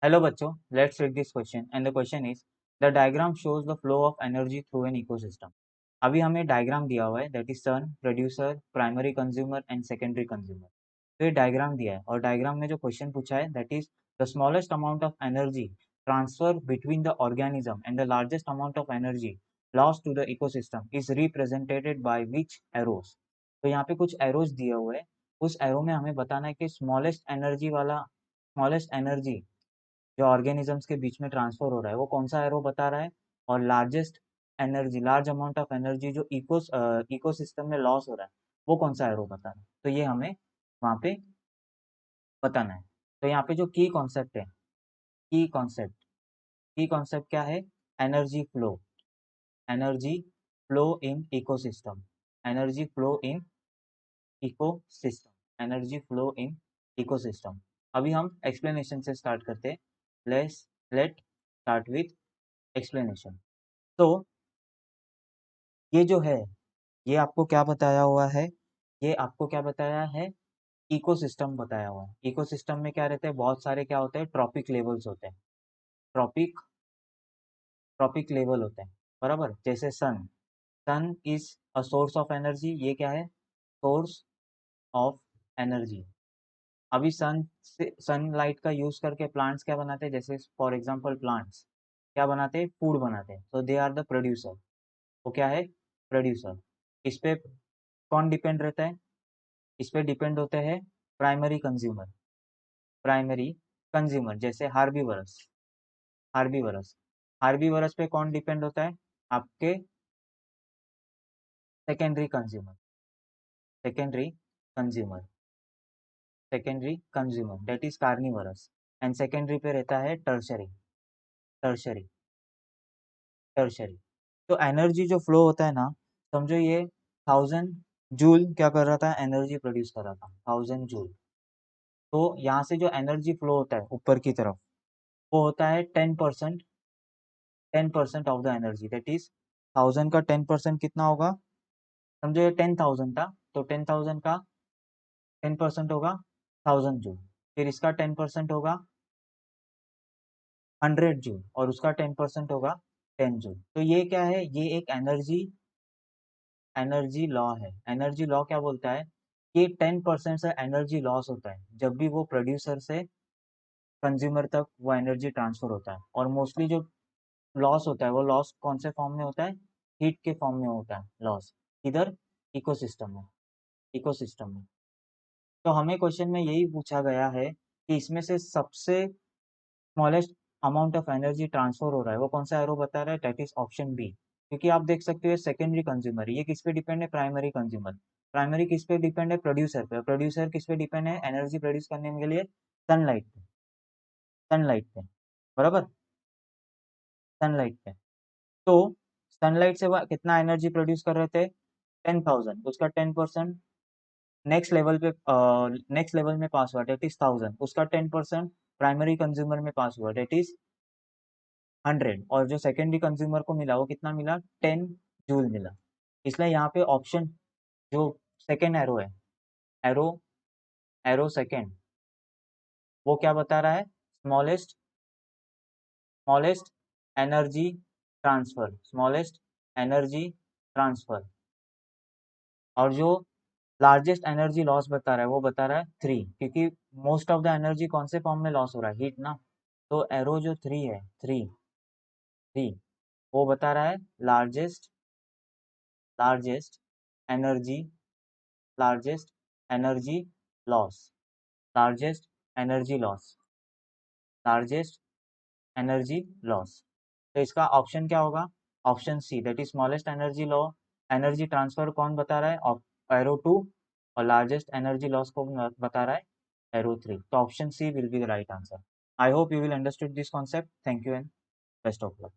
Hello बच्चों, let's read this question and the question is the diagram shows the flow of energy through an ecosystem. अभी हमें diagram दिया हुआ है that is sun, producer, primary consumer and secondary consumer. तो ये diagram दिया है और डायग्राम में जो क्वेश्चन पूछा है that is the smallest amount of energy transfer between the organism and the largest amount of energy lost to the ecosystem is represented by which arrows. तो यहाँ पे कुछ एरोज दिए हुए हैं. उस एरो में हमें बताना है कि स्मॉलेस्ट एनर्जी जो ऑर्गेनिजम्स के बीच में ट्रांसफर हो रहा है वो कौन सा एरो बता रहा है, और लार्ज अमाउंट ऑफ एनर्जी जो इकोसिस्टम में लॉस हो रहा है वो कौन सा एरो बता रहा है. तो ये हमें वहाँ पे बताना है. तो यहाँ पे जो की कॉन्सेप्ट क्या है? Energy flow. Energy flow in ecosystem. Energy flow in energy flow in ecosystem. अभी हम एक्सप्लेनेशन से स्टार्ट करते हैं. Let start with explanation. तो ये जो है ये आपको क्या बताया हुआ है? ये आपको क्या बताया है? इकोसिस्टम बताया हुआ है. इकोसिस्टम में क्या रहते हैं? बहुत सारे क्या होते हैं? ट्रॉपिक लेवल्स होते हैं. ट्रॉपिक ट्रॉपिक लेवल होते हैं, बराबर. जैसे sun. Sun is a source of energy. ये क्या है? Source of energy. अभी सनलाइट का यूज करके प्लांट्स क्या बनाते हैं? जैसे फॉर एग्जांपल प्लांट्स क्या बनाते हैं? फूड बनाते हैं. तो दे आर द प्रोड्यूसर. वो क्या है? प्रोड्यूसर. इस पे कौन डिपेंड रहता है? इस पे डिपेंड होते हैं प्राइमरी कंज्यूमर. प्राइमरी कंज्यूमर जैसे हार्बीवरस. हार्बीवरस हार्बीवरस पे कौन डिपेंड होता है? आपके secondary consumer. Secondary consumer. Secondary consumer that is carnivorous. And secondary पे रहता है टर्शरी. Tertiary tertiary. तो एनर्जी जो फ्लो होता है ना, समझो ये 1000 जूल क्या कर रहा था? एनर्जी प्रोड्यूस कर रहा था 1000 जूल. तो यहाँ से जो एनर्जी फ्लो होता है ऊपर की तरफ वो होता है 10%. 10% of the energy that is 1000 का 10% कितना होगा? समझो ये 10,000 था तो 10,000 का 10% होगा 1000 जूल. फिर इसका 10% होगा 100 जूल और उसका 10% होगा 10 जूल. तो ये क्या है? ये एक एनर्जी लॉ है. एनर्जी लॉ क्या बोलता है कि 10% से एनर्जी लॉस होता है जब भी वो प्रोड्यूसर से कंज्यूमर तक वो एनर्जी ट्रांसफर होता है. और मोस्टली जो लॉस होता है वो लॉस कौन से फॉर्म में होता है? हीट के फॉर्म में होता है लॉस. इधर इकोसिस्टम में. इकोसिस्टम में. तो हमें क्वेश्चन में यही पूछा गया है कि इसमें से सबसे smallest amount of energy transfer हो रहा है वो कौन सा एरो बता रहा है? That is option B. क्योंकि आप देख सकते हो सेकेंडरी कंज्यूमर. ये किस पे डिपेंड है? Primary consumer. प्राइमरी किस पे डिपेंड है? प्रोड्यूसर पे. प्रोड्यूसर किस पे डिपेंड है एनर्जी प्रोड्यूस करने के लिए? सनलाइट पे. सनलाइट पे, बराबर. सनलाइट पे. तो सनलाइट से वह कितना एनर्जी प्रोड्यूस कर रहे थे? 10,000. उसका 10% नेक्स्ट लेवल में पास हुआ डेट इज 1000. उसका 10% प्राइमरी कंज्यूमर में पास हुआ डेट इज 100. और जो सेकेंडरी कंज्यूमर को मिला वो कितना मिला? 10 जूल मिला. इसलिए यहाँ पे ऑप्शन जो सेकेंड एरो है, एरो एरो सेकेंड, वो क्या बता रहा है? Smallest smallest energy transfer. Smallest energy transfer. और जो लार्जेस्ट एनर्जी लॉस बता रहा है वो बता रहा है 3. क्योंकि मोस्ट ऑफ द एनर्जी कौन से फॉर्म में लॉस हो रहा है? हीट ना. तो एरो जो 3 है, 3 वो बता रहा है largest largest energy largest energy loss. Largest energy loss. Largest energy loss. तो इसका ऑप्शन क्या होगा? Option see that is smallest energy law. Energy transfer कौन बता रहा है? एरो 2. और लार्जेस्ट एनर्जी लॉस को बता रहा है एरो 3. तो option C will be the right answer. I hope you will understood this concept. Thank you and best of luck.